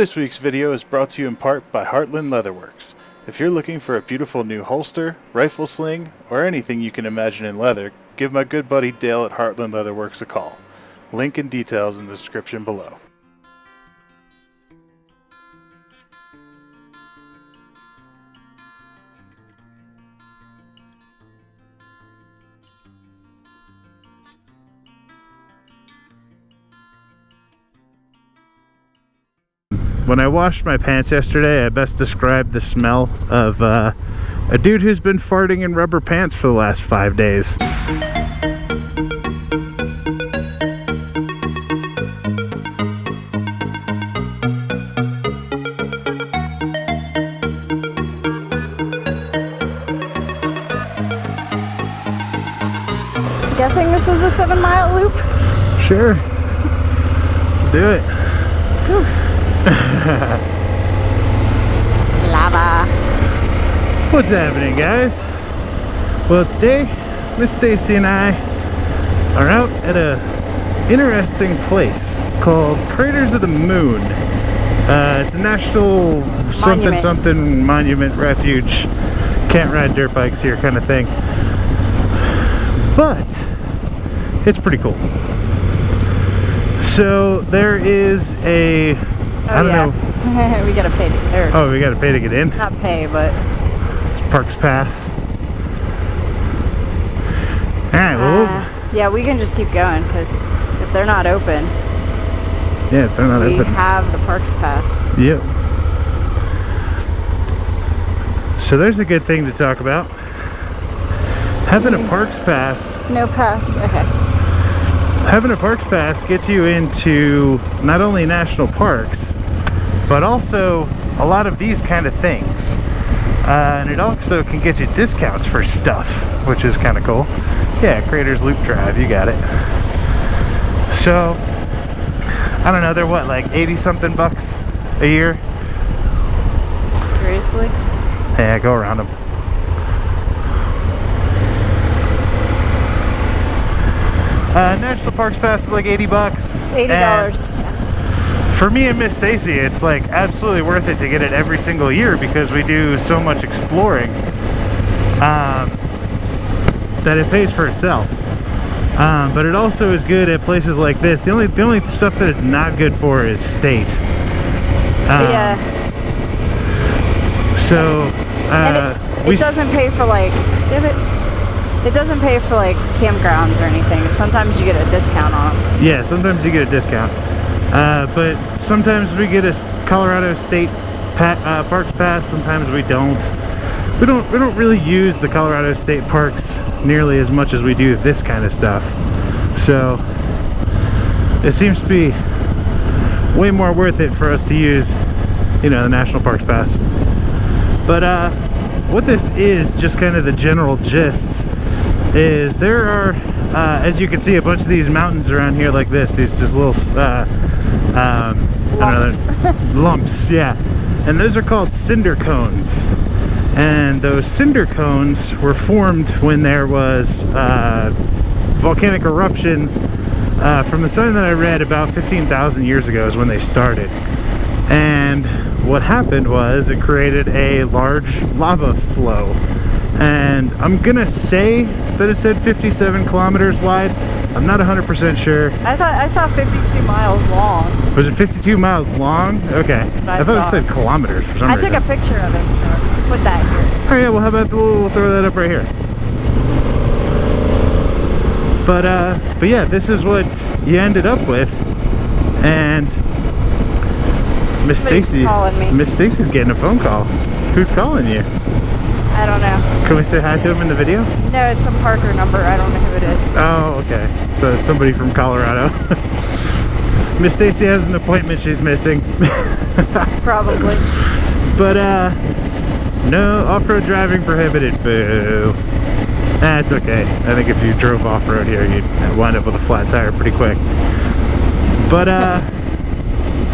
This week's video is brought to you in part by Heartland Leatherworks. If you're looking for a beautiful new holster, rifle sling, or anything you can imagine in leather, give my good buddy Dale at Heartland Leatherworks a call. Link and details in the description below. When I washed my pants yesterday, I best described the smell of a dude who's been farting in rubber pants for the last 5 days. Guessing this is a 7-mile loop? Sure. Let's do it. Whew. Lava. What's happening, guys? Well, today Miss Stacey and I are out at a interesting place called Craters of the Moon. It's a national something monument refuge. Can't ride dirt bikes here kind of thing. But it's pretty cool. So there is a I don't know. We gotta pay to, oh, we gotta pay to get in? Not pay, but Parks Pass. Alright, well. Yeah, we can just keep going because if they're not open, yeah, if they're not open, we have the Parks Pass. Yep. So there's a good thing to talk about. Having a Parks Pass. No pass, okay. Having a Parks Pass gets you into not only national parks, but also a lot of these kind of things. And it also can get you discounts for stuff, which is kind of cool. Yeah, Craters Loop Drive, you got it. So, I don't know, they're what, like 80 something bucks a year? Seriously? Yeah, go around them. National Parks Pass is like 80 bucks. It's $80. For me and Miss Stacey, it's like absolutely worth it to get it every single year because we do so much exploring that it pays for itself. But it also is good at places like this. The only stuff that it's not good for is state. Yeah. So it doesn't pay for like. It doesn't pay for like campgrounds or anything. Sometimes you get a discount on them. Yeah, sometimes you get a discount. But sometimes we get a Colorado State Parks Pass. Sometimes we don't. We don't really use the Colorado State Parks nearly as much as we do this kind of stuff. So it seems to be way more worth it for us to use, you know, the National Parks Pass. But what this is, just kind of the general gist, is there are, as you can see, a bunch of these mountains around here like this. These just little, I don't know, lumps, yeah. And those are called cinder cones. And those cinder cones were formed when there was volcanic eruptions from the something that I read about 15,000 years ago is when they started. And what happened was it created a large lava flow. And I'm gonna say that it said 57 kilometers wide. I'm not 100% sure. I saw 52 miles long. Was it 52 miles long? Okay. I thought it said kilometers for some reason. I took a picture of it, so put that here. Oh yeah, well how about we'll throw that up right here. But yeah, this is what you ended up with. And Miss Stacey's getting a phone call. Who's calling you? I don't know. Can we say hi to him in the video? No, it's some Parker number. I don't know who it is. Oh, okay. So somebody from Colorado. Miss Stacey has an appointment she's missing. Probably. But no, off-road driving prohibited. Boo. That's okay. I think if you drove off-road here, you'd wind up with a flat tire pretty quick. But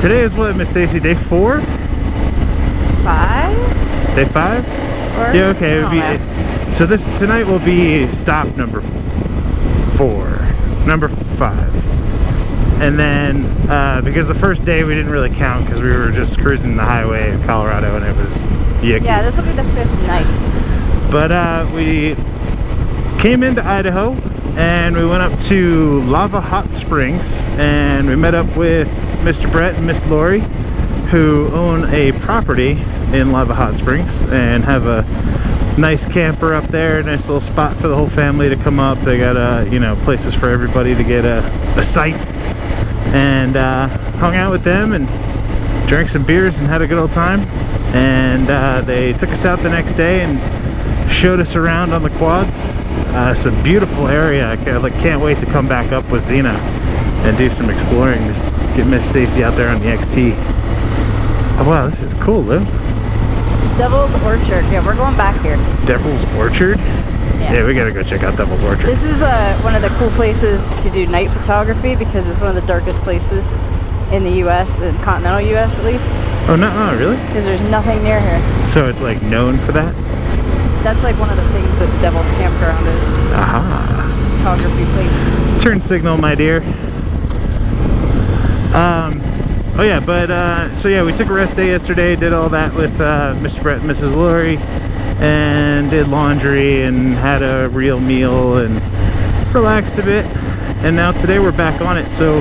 today is what, Miss Stacey? Day 4? 5? Day 5? Yeah, okay. It would be, so tonight will be stop number 4. Number 5. and then because the first day we didn't really count because we were just cruising the highway in Colorado and it was yucky. Yeah, this will be the 5th night. But we came into Idaho and we went up to Lava Hot Springs and we met up with Mr. Brett and Miss Lori, who own a property in Lava Hot Springs and have a nice camper up there, nice little spot for the whole family to come up. They got you know, places for everybody to get a site, and hung out with them and drank some beers and had a good old time. And they took us out the next day and showed us around on the quads. It's a beautiful area. I can't wait to come back up with Zena and do some exploring. Just get Miss Stacey out there on the XT. Oh wow, this is cool, Lou. Devil's Orchard. Yeah, we're going back here. Devil's Orchard? Yeah, we gotta go check out Devil's Orchard. This is one of the cool places to do night photography because it's one of the darkest places in the U.S., in continental U.S. at least. Oh, no, really? Because there's nothing near here. So it's like known for that? That's like one of the things that the Devil's Campground is. Aha. Photography place. Turn signal, my dear. Oh yeah, but so yeah, we took a rest day yesterday, did all that with Mr. Brett and Mrs. Lori, and did laundry and had a real meal and relaxed a bit. And now today we're back on it. So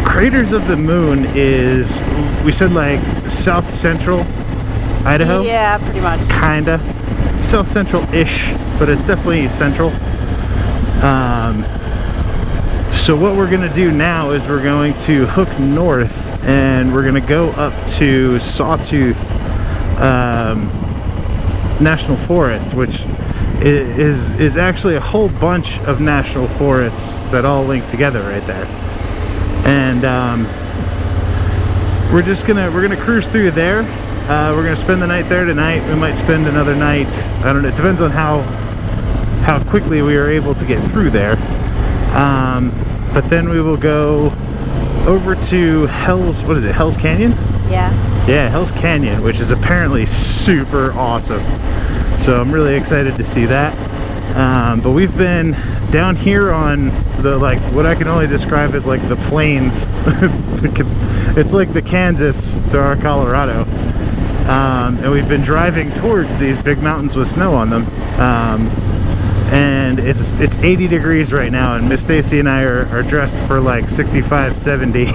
Craters of the Moon is, we said, like South Central Idaho? Yeah, pretty much. Kinda. South Central-ish, but it's definitely central. So what we're gonna do now is we're going to hook north and we're gonna go up to Sawtooth National Forest, which is actually a whole bunch of national forests that all link together right there. And we're gonna cruise through there. We're gonna spend the night there tonight. We might spend another night. I don't know. It depends on how quickly we are able to get through there. But then we will go over to Hell's Canyon? Yeah. Yeah, Hell's Canyon, which is apparently super awesome. So I'm really excited to see that. But we've been down here on the, like, what I can only describe as like the plains. It's like the Kansas to our Colorado. And we've been driving towards these big mountains with snow on them. And it's 80 degrees right now, and Miss Stacey and I are dressed for like 65, 70.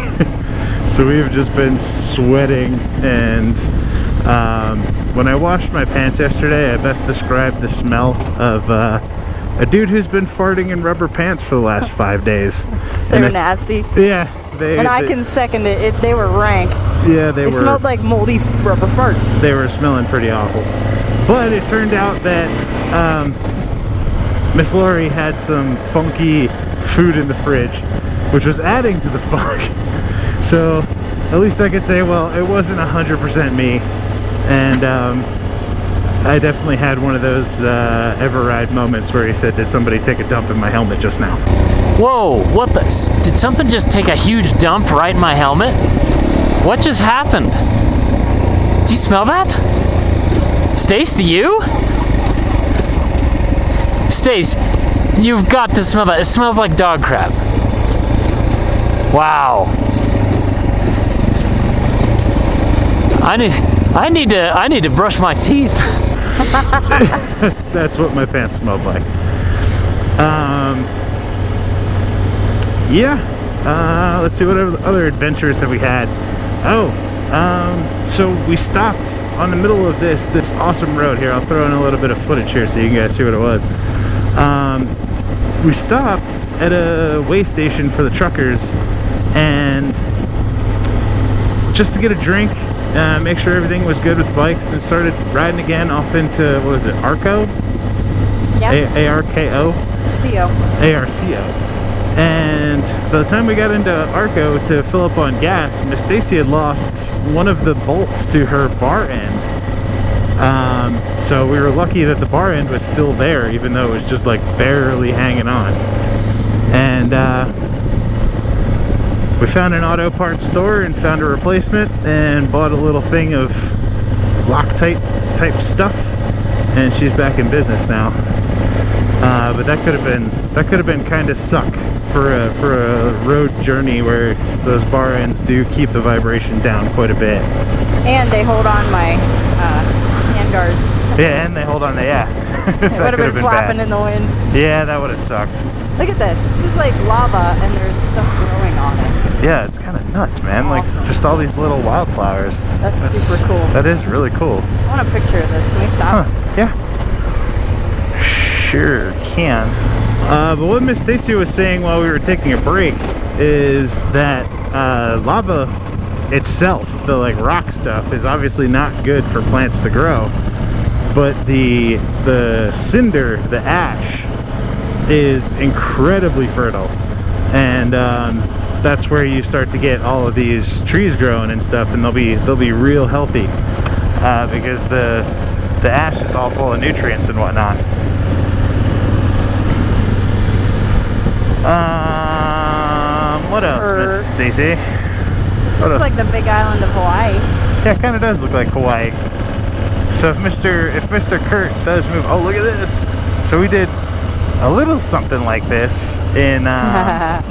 So we've just been sweating. And when I washed my pants yesterday, I best described the smell of a dude who's been farting in rubber pants for the last 5 days. So nasty. Yeah. I can second it. They were rank. Yeah, they smelled like moldy rubber farts. They were smelling pretty awful. But it turned out that Miss Lori had some funky food in the fridge, which was adding to the funk. So at least I could say, well, it wasn't 100% me. And I definitely had one of those Everride moments where he said, did somebody take a dump in my helmet just now? Whoa, what the? Did something just take a huge dump right in my helmet? What just happened? Do you smell that? Stace, do you? Stace, you've got to smell that. It smells like dog crap. Wow. I need to brush my teeth. That's what my pants smelled like. Yeah. Let's see, what other adventures have we had? So we stopped on the middle of this awesome road here. I'll throw in a little bit of footage here so you can guys see what it was. We stopped at a way station for the truckers, and just to get a drink, make sure everything was good with bikes, and started riding again off into, what is it, Arco? Yeah. A-R-K-O? C-O. A-R-C-O. And by the time we got into Arco to fill up on gas, Miss Stacey had lost one of the bolts to her bar end. So we were lucky that the bar end was still there, even though it was just like barely hanging on. And we found an auto parts store and found a replacement and bought a little thing of Loctite type stuff, and she's back in business now. But that could have been kind of suck for a road journey where those bar ends do keep the vibration down quite a bit. And they hold on my hand guards. Yeah, and they hold on. Yeah. It would have been flapping in the wind. Yeah, that would have sucked. Look at this. This is like lava, and there's stuff growing on it. Yeah, it's kind of nuts, man. Awesome. Like just all these little wildflowers. That's super cool. That is really cool. I want a picture of this. Can we stop? Huh, yeah. Sure can. But what Miss Stacey was saying while we were taking a break is that lava itself, the like rock stuff, is obviously not good for plants to grow. But the cinder, the ash, is incredibly fertile, and that's where you start to get all of these trees growing and stuff, and they'll be real healthy because the ash is all full of nutrients and whatnot. What else, Miss Stacey? This looks like the big island of Hawaii. Yeah, it kind of does look like Hawaii. So if Mr. Kurt does move, oh look at this. So we did a little something like this in oh,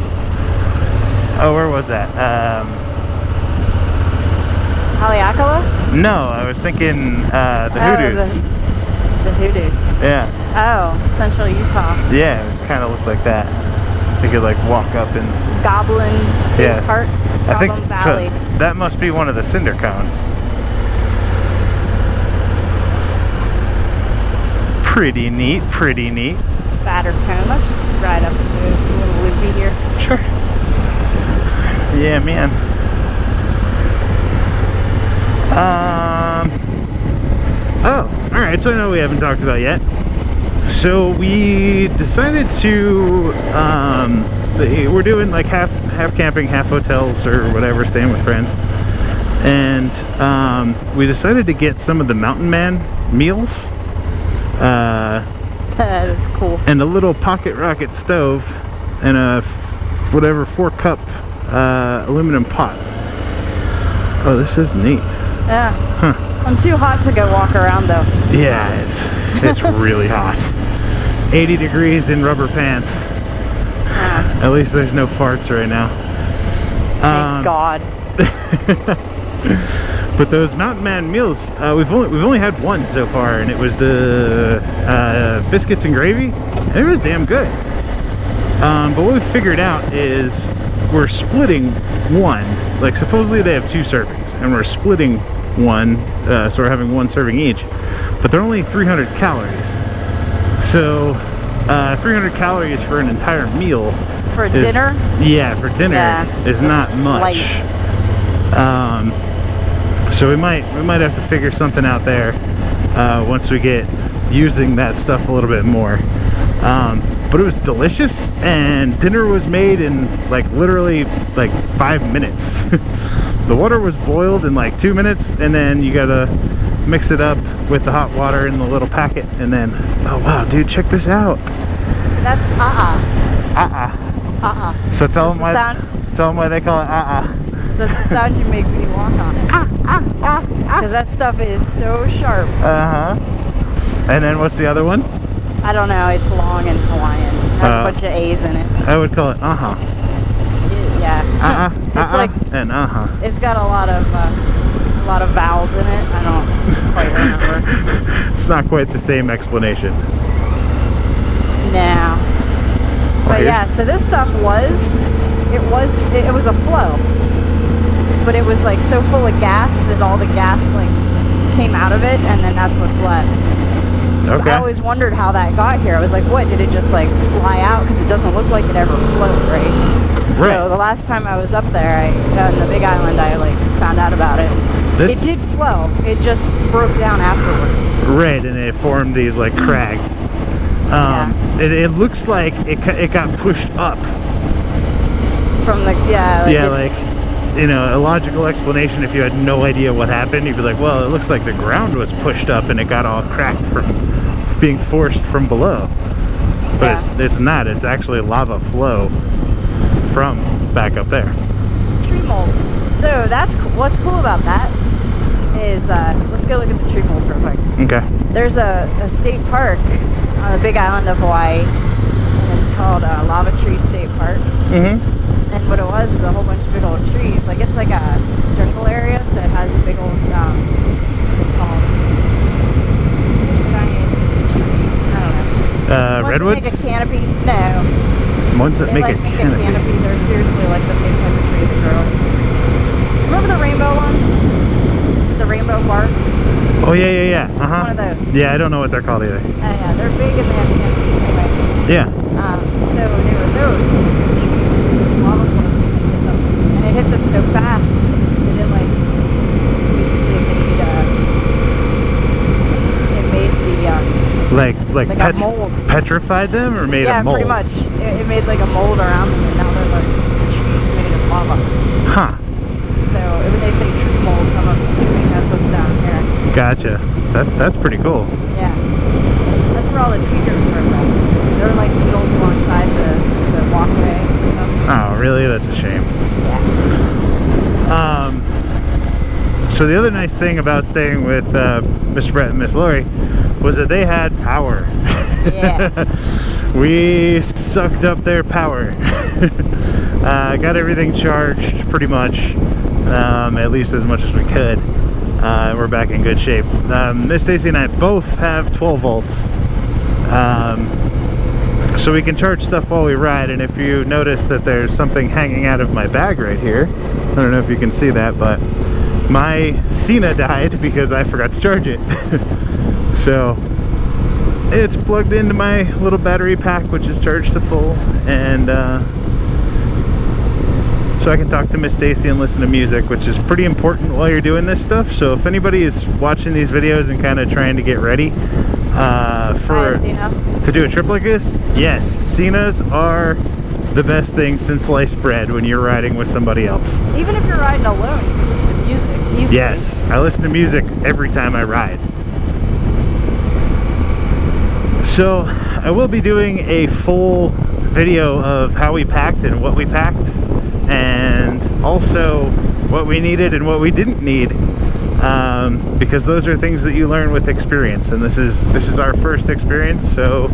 where was that? Haleakala? No, I was thinking the Hoodoos. The Hoodoos. Yeah. Oh, Central Utah. Yeah, it kind of looked like that. You could like walk up and Goblin State Park. I think Goblin Valley. so. That must be one of the cinder cones. Pretty neat, pretty neat. Spatter cone. Let's just ride up and do a little loopy here. Sure. Yeah, man. Oh, alright, so I know we haven't talked about yet. So we decided to, we're doing like half camping, half hotels or whatever, staying with friends. And we decided to get some of the Mountain Man meals. That is cool. And a little pocket rocket stove and a whatever 4-cup aluminum pot. Oh, this is neat. Yeah. Huh. I'm too hot to go walk around though. Yeah, it's really hot. 80 degrees in rubber pants. Yeah. At least there's no farts right now. Thank God. But those Mountain Man meals, we've only had one so far, and it was the biscuits and gravy, and it was damn good. But what we figured out is we're splitting one. Like supposedly they have 2 servings, and we're splitting one, so we're having 1 serving each. But they're only 300 calories. So 300 calories for an entire meal. For dinner? Yeah, for dinner is not much. So we might have to figure something out there once we get using that stuff a little bit more. But it was delicious, and dinner was made in like literally like 5 minutes. The water was boiled in like 2 minutes, and then you gotta mix it up with the hot water in the little packet, and then oh wow, dude, check this out. That's So tell them why they call it That's the sound you make when you walk on it. Because that stuff is so sharp. And then what's the other one? I don't know. It's long and Hawaiian. It has a bunch of A's in it. I would call it Yeah. It's like and It's got a lot of vowels in it. I don't quite remember. It's not quite the same explanation. No. But yeah, so this stuff was a flow. But it was like so full of gas that all the gas like came out of it, and then that's what's left. So I always wondered how that got here. I was like, what, did it just like fly out? Because it doesn't look like it ever flowed, right? So the last time I was up there, on the Big Island, I like found out about it. It did flow. It just broke down afterwards. Right, and it formed these like crags. It looks like it got pushed up from the like you know, a logical explanation if you had no idea what happened, you'd be like, well, it looks like the ground was pushed up and it got all cracked from being forced from below. But it's not. It's actually lava flow from back up there. Tree molds. So that's what's cool about that is let's go look at the tree molds real quick. Okay. There's a state park on the Big Island of Hawaii, and it's called Lava Tree State Park. Mm-hmm. And what it was is a whole bunch of big old trees. Like, it's like a jungle area, so it has a big old, what's it called? There's giant trees. I don't know. Ones Redwoods? that make a canopy? No. Ones that They make like a make canopy. a canopy. They're seriously like the same type of tree that grow. Remember the rainbow ones? The rainbow bark? Oh, yeah. Uh-huh. One of those. Yeah, I don't know what they're called either. Yeah, they're big and they have canopies anyway. Yeah. So there were those. This lava flow hit them. And it hit them so fast that it like basically made the Like a mold. petrified them or made a mold? Yeah, pretty much. It made like a mold around them, and now they're like trees made of lava. Huh. So when they say tree molds, I'm assuming that's what's down here. Gotcha. That's pretty cool. Yeah. That's where all the tweakers were from. There were like needles alongside the walkway and stuff. Oh, really? That's a shame. Yeah. So the other nice thing about staying with Mr. Brett and Miss Lori was that they had power. Yeah. We sucked up their power. Got everything charged pretty much, at least as much as we could. We're back in good shape. Miss Stacey and I both have 12 volts. So we can charge stuff while we ride, and if you notice that there's something hanging out of my bag right here, I don't know if you can see that, but my Cena died because I forgot to charge it. So it's plugged into my little battery pack, which is charged to full, and so I can talk to Miss Stacey and listen to music, which is pretty important while you're doing this stuff. So if anybody is watching these videos and kind of trying to get ready to do a trip like this, yes, Cenas are the best thing since sliced bread when you're riding with somebody else. Even if you're riding alone, you can listen to music easily. Yes, I listen to music every time I ride. So I will be doing a full video of how we packed and what we packed, and also what we needed and what we didn't need, because those are things that you learn with experience, and this is our first experience. So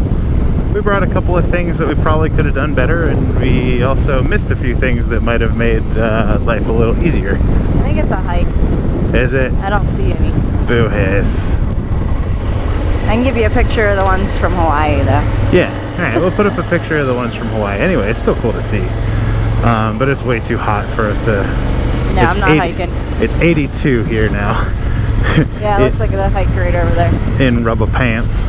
we brought a couple of things that we probably could have done better, and we also missed a few things that might have made life a little easier. I think it's a hike. Is it? I don't see any. Boo hiss. I can give you a picture of the ones from Hawaii, though. Yeah, alright, we'll put up a picture of the ones from Hawaii. Anyway, it's still cool to see. But it's way too hot for us to... No, I'm not hiking. It's 82 here now. Yeah, it looks like the hike right over there. In rubber pants.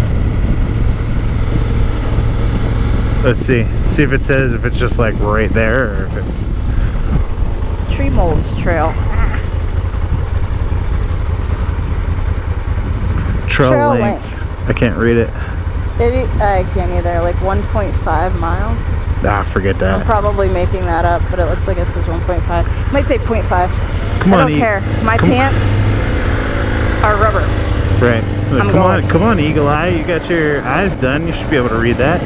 Let's see. See if it says if it's just like right there or if it's... Tree Molds Trail. Trail length. I can't read it. I can't either. Like 1.5 miles. Ah, forget that. I'm probably making that up, but it looks like it says 1.5. Might say 0.5. Come on, I don't care. My pants are rubber. Right. Look, come on, Eagle Eye. You got your eyes done. You should be able to read that.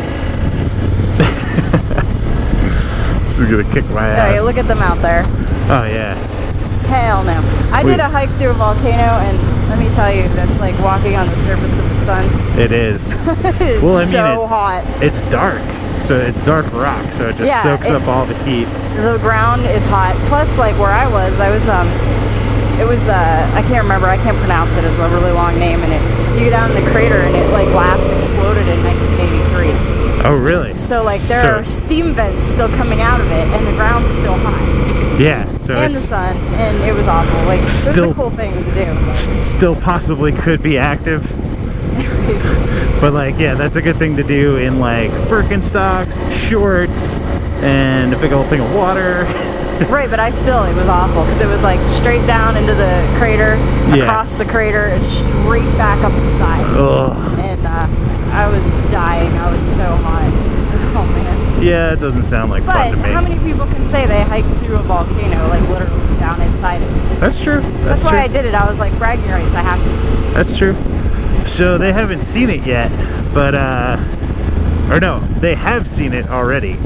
This is gonna kick my ass. Alright, look at them out there. Oh yeah. Hell no. I did a hike through a volcano, and let me tell you, that's like walking on the surface of the sun. It is. It is well, I mean, so hot. It's dark, so it's dark rock, so it just soaks up all the heat. The ground is hot. Plus, like where I was I can't remember, I can't pronounce it, it's a really long name, and you go down in the crater, and it like last exploded in 1983. Oh, really? So like there are steam vents still coming out of it, and the ground's still hot. Yeah, so and the sun, and it was awful. Like, it was a cool thing to do. Still possibly could be active. But like, yeah, that's a good thing to do in like Birkenstocks, shorts, and a big old thing of water. Right, but it was awful because it was like straight down into the crater, across the crater, and straight back up the side. Ugh. And I was dying. I was so hot. Oh man. Yeah, it doesn't sound like fun to me. But how many people can say they hiked through a volcano, like literally down inside it? That's true. That's why I did it. I was like, bragging rights, I have to. That's true. So they haven't seen it yet, but or no, they have seen it already,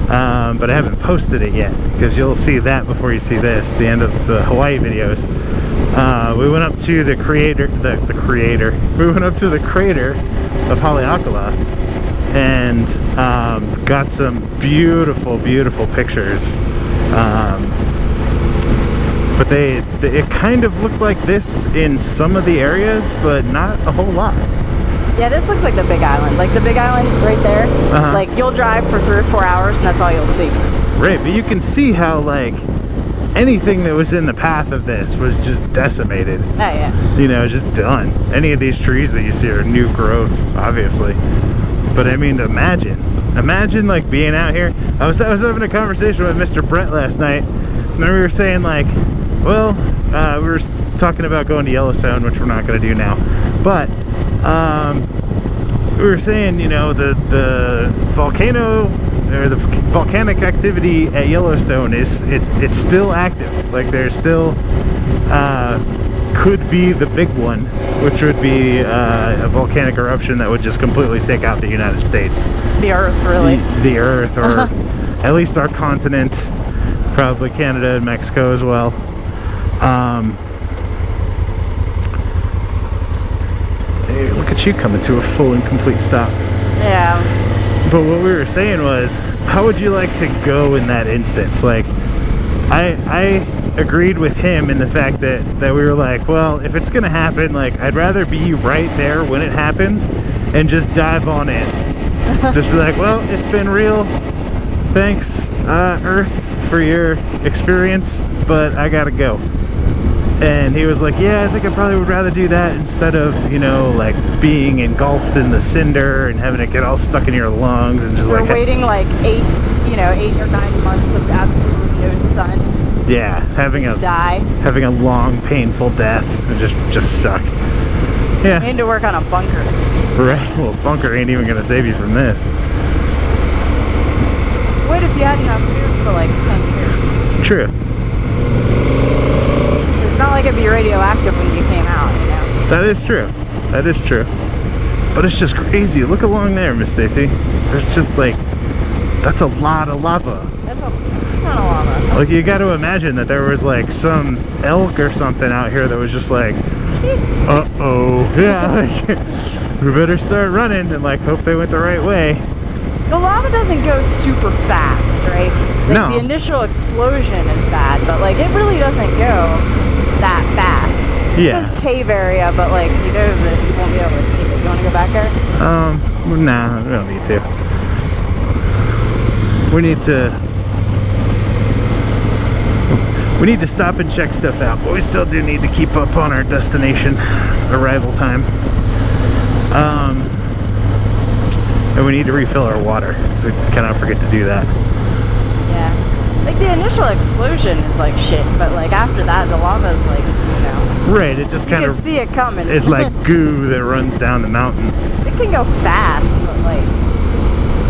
but I haven't posted it yet, because you'll see that before you see this, the end of the Hawaii videos. We went up to the we went up to the crater of Haleakala, and got some beautiful pictures. But it kind of looked like this in some of the areas, but not a whole lot. Yeah, this looks like the Big Island. Like the Big Island right there. Like you'll drive for 3 or 4 hours and that's all you'll see. Right, but you can see how like anything that was in the path of this was just decimated. Oh yeah. You know, just done. Any of these trees that you see are new growth, obviously. But I mean, imagine like being out here. I was having a conversation with Mr. Brett last night, and then we were saying like, well, we were talking about going to Yellowstone, which we're not going to do now, but we were saying, you know, the volcano or the volcanic activity at Yellowstone it's still active. Like there's still could be the big one, which would be a volcanic eruption that would just completely take out the United States. The Earth, really. The Earth, or at least our continent, probably Canada and Mexico as well. Hey, look at you coming to a full and complete stop. Yeah. But what we were saying was, how would you like to go in that instance? Like, I agreed with him in the fact that we were like, well, if it's gonna happen, like, I'd rather be right there when it happens and just dive on in. Just be like, well, it's been real. Thanks, Earth, for your experience, but I gotta go. And he was like, yeah, I think I probably would rather do that instead of, you know, like being engulfed in the cinder and having it get all stuck in your lungs and just We're like waiting like 8 or 9 months of absolutely no sun. Yeah, having a long, painful death and just suck. Yeah. We need to work on a bunker. Right. Well, bunker ain't even gonna save you from this. What if you had enough food for like 10 years? True. It's not like it'd be radioactive when you came out, you know? That is true. That is true. But it's just crazy. Look along there, Miss Stacy. There's just like, that's a lot of lava. That's a ton of lava. Like, you got to imagine that there was like some elk or something out here that was just like, uh-oh. Yeah, like, we better start running and like hope they went the right way. The lava doesn't go super fast, right? Like, No. the initial explosion is bad, but like it really doesn't go that fast. Yeah. It says cave area, but like you know that you won't be able to see it. You want to go back there? Nah, we don't need to. We need to stop and check stuff out, but we still do need to keep up on our destination arrival time. And we need to refill our water. We cannot forget to do that. Yeah. Like the initial explosion is like shit, but like after that, the lava is like, you know. Right, it just kind You of can see it coming. It's like goo that runs down the mountain. It can go fast, but like,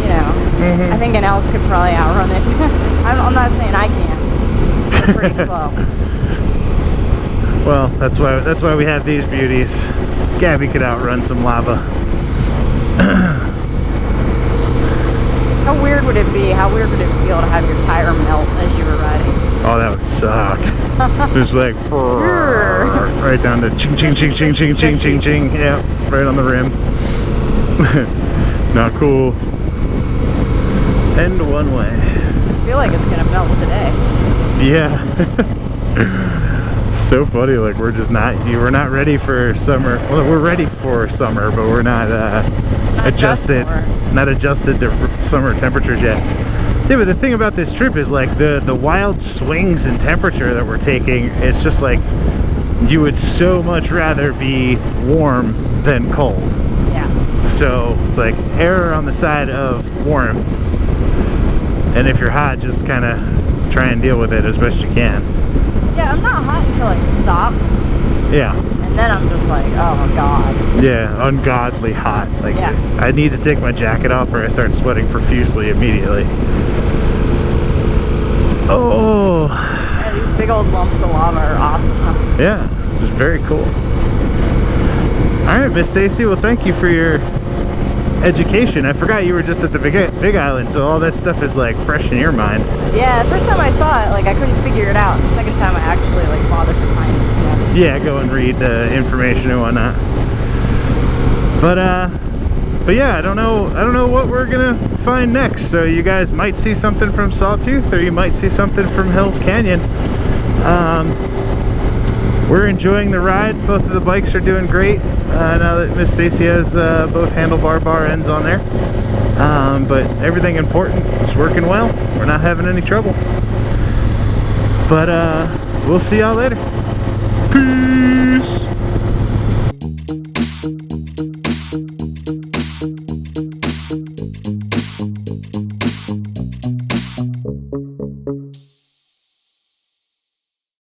you know, I think an elk could probably outrun it. I'm not saying I can. They're pretty slow. Well, that's why we have these beauties. Gabby could outrun some lava. How weird would it be? How weird would it feel to have your tire melt as you were riding? Oh, that would suck. Just like right down to ching ching ching ching ching ching ching ching. Yeah, right on the rim. Not cool. End one way. I feel like it's gonna melt today. Yeah. So funny. Like we're not ready for summer. Well, we're ready for summer, but we're not adjusted to summer temperatures yet. Yeah, but the thing about this trip is like the wild swings in temperature that we're taking. It's just like you would so much rather be warm than cold. Yeah. So it's like err on the side of warmth, and if you're hot, just kind of try and deal with it as best you can. Yeah, I'm not hot until I stop. Yeah. And then I'm just like, oh god. Yeah, ungodly hot. Like, yeah. I need to take my jacket off or I start sweating profusely immediately. Oh. Yeah, these big old lumps of lava are awesome, huh? Yeah, it's very cool. All right, Miss Stacy. Well, thank you for your education. I forgot you were just at the Big Island, so all that stuff is like fresh in your mind. Yeah, the first time I saw it, like I couldn't figure it out. The second time I actually like bothered to find it. You know? Yeah, go and read the information and whatnot. But But yeah, I don't know what we're gonna find next. So you guys might see something from Sawtooth, or you might see something from Hills Canyon. We're enjoying the ride. Both of the bikes are doing great now that Miss Stacey has both handlebar bar ends on there. But everything important is working well. We're not having any trouble. But we'll see y'all later. Peace.